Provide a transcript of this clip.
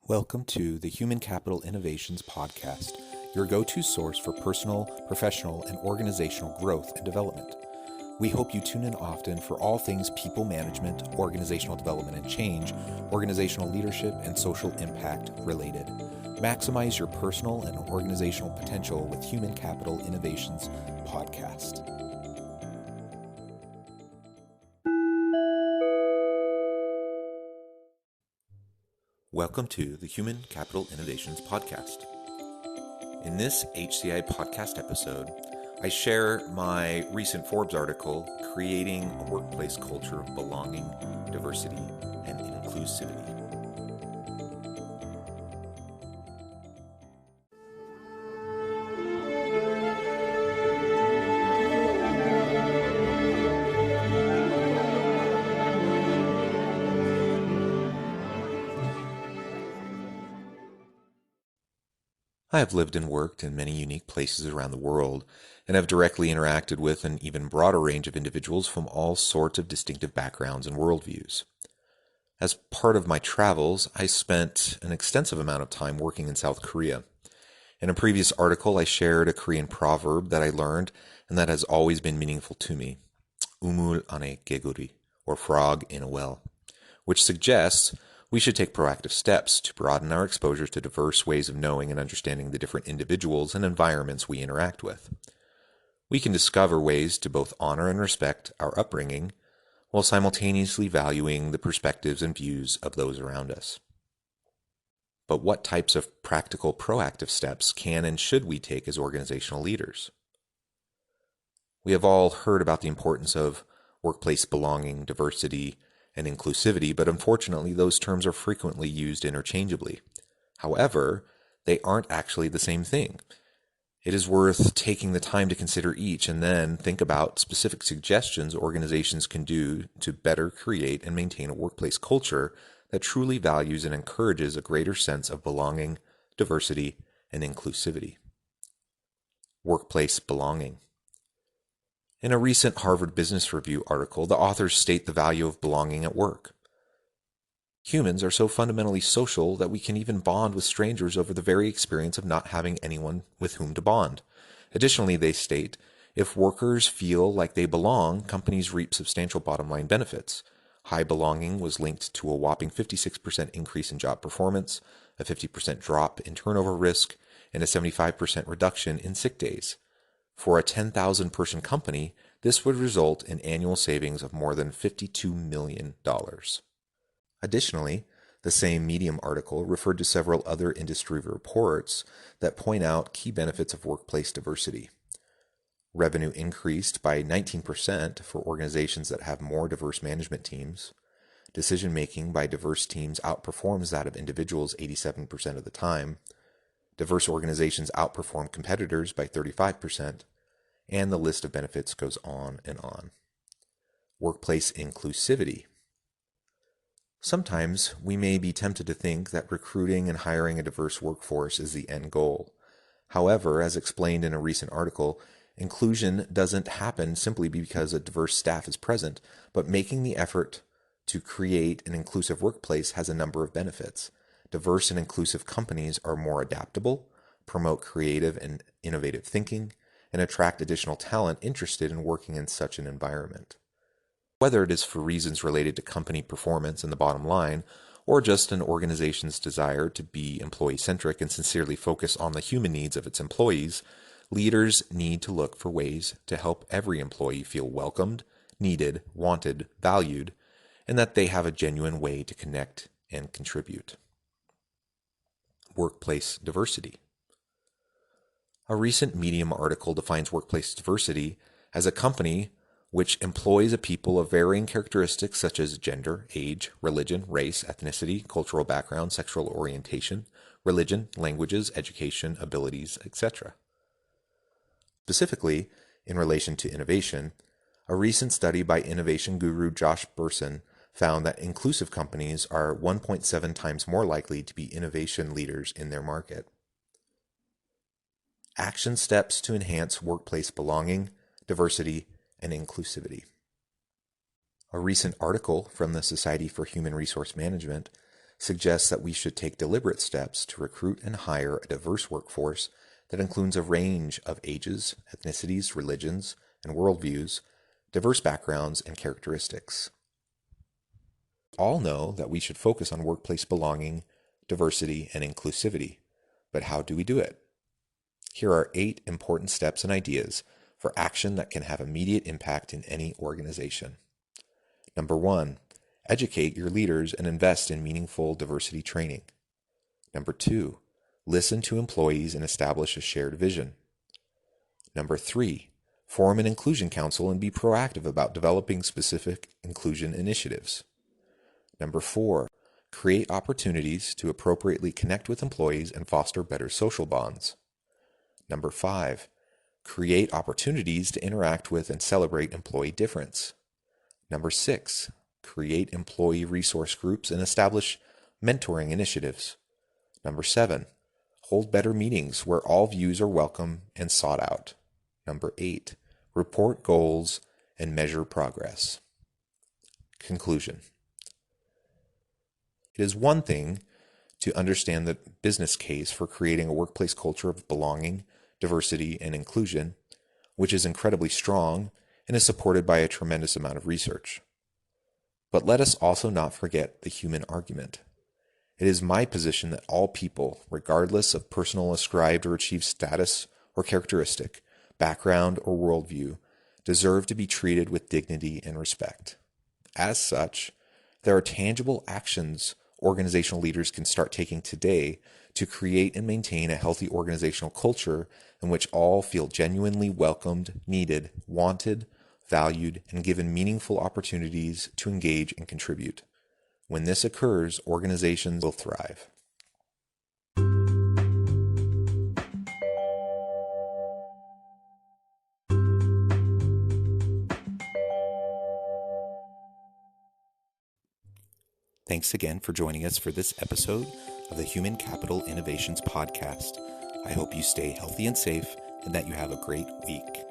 Welcome to the Human Capital Innovations Podcast, your go-to source for personal, professional, and organizational growth and development. We hope you tune in often for all things people management, organizational development and change, organizational leadership, and social impact related. Maximize your personal and organizational potential with Human Capital Innovations Podcast. Welcome to the Human Capital Innovations Podcast. In this HCI podcast episode, I share my recent Forbes article, Creating a Workplace Culture of Belonging, Diversity, and Inclusivity. I have lived and worked in many unique places around the world and have directly interacted with an even broader range of individuals from all sorts of distinctive backgrounds and worldviews. As part of my travels, I spent an extensive amount of time working in South Korea. In a previous article, I shared a Korean proverb that I learned and that has always been meaningful to me, umul ane geguri, or frog in a well, which suggests we should take proactive steps to broaden our exposure to diverse ways of knowing and understanding the different individuals and environments we interact with. We can discover ways to both honor and respect our upbringing while simultaneously valuing the perspectives and views of those around us. But what types of practical proactive steps can and should we take as organizational leaders? We have all heard about the importance of workplace belonging, diversity, and inclusivity, but unfortunately those terms are frequently used interchangeably. However, they aren't actually the same thing. It is worth taking the time to consider each and then think about specific suggestions organizations can do to better create and maintain a workplace culture that truly values and encourages a greater sense of belonging, diversity, and inclusivity. Workplace belonging. In a recent Harvard Business Review article, the authors state the value of belonging at work. Humans are so fundamentally social that we can even bond with strangers over the very experience of not having anyone with whom to bond. Additionally, they state, if workers feel like they belong, companies reap substantial bottom-line benefits. High belonging was linked to a whopping 56% increase in job performance, a 50% drop in turnover risk, and a 75% reduction in sick days. For a 10,000-person company, this would result in annual savings of more than $52 million. Additionally, the same Medium article referred to several other industry reports that point out key benefits of workplace diversity. Revenue increased by 19% for organizations that have more diverse management teams. Decision-making by diverse teams outperforms that of individuals 87% of the time. Diverse organizations outperform competitors by 35%, and the list of benefits goes on and on. Workplace inclusivity. Sometimes we may be tempted to think that recruiting and hiring a diverse workforce is the end goal. However, as explained in a recent article, inclusion doesn't happen simply because a diverse staff is present, but making the effort to create an inclusive workplace has a number of benefits. Diverse and inclusive companies are more adaptable, promote creative and innovative thinking, and attract additional talent interested in working in such an environment. Whether it is for reasons related to company performance and the bottom line, or just an organization's desire to be employee-centric and sincerely focus on the human needs of its employees, leaders need to look for ways to help every employee feel welcomed, needed, wanted, valued, and that they have a genuine way to connect and contribute. Workplace diversity. A recent Medium article defines workplace diversity as a company which employs a people of varying characteristics such as gender, age, religion, race, ethnicity, cultural background, sexual orientation, religion, languages, education, abilities, etc. Specifically, in relation to innovation, a recent study by innovation guru Josh Bersin found that inclusive companies are 1.7 times more likely to be innovation leaders in their market. Action steps to enhance workplace belonging, diversity, and inclusivity. A recent article from the Society for Human Resource Management suggests that we should take deliberate steps to recruit and hire a diverse workforce that includes a range of ages, ethnicities, religions, and worldviews, diverse backgrounds, and characteristics. All know that we should focus on workplace belonging, diversity, and inclusivity. But how do we do it? Here are 8 important steps and ideas for action that can have immediate impact in any organization. Number 1, educate your leaders and invest in meaningful diversity training. Number 2, listen to employees and establish a shared vision. Number 3, form an inclusion council and be proactive about developing specific inclusion initiatives. Number 4, create opportunities to appropriately connect with employees and foster better social bonds. Number 5, create opportunities to interact with and celebrate employee difference. Number 6, create employee resource groups and establish mentoring initiatives. Number 7, hold better meetings where all views are welcome and sought out. Number 8, report goals and measure progress. Conclusion. It is one thing to understand the business case for creating a workplace culture of belonging, diversity, and inclusion, which is incredibly strong and is supported by a tremendous amount of research. But let us also not forget the human argument. It is my position that all people, regardless of personal ascribed or achieved status or characteristic, background or worldview, deserve to be treated with dignity and respect. As such, there are tangible actions organizational leaders can start taking today to create and maintain a healthy organizational culture in which all feel genuinely welcomed, needed, wanted, valued, and given meaningful opportunities to engage and contribute. When this occurs, organizations will thrive. Thanks again for joining us for this episode of the Human Capital Innovations Podcast. I hope you stay healthy and safe and that you have a great week.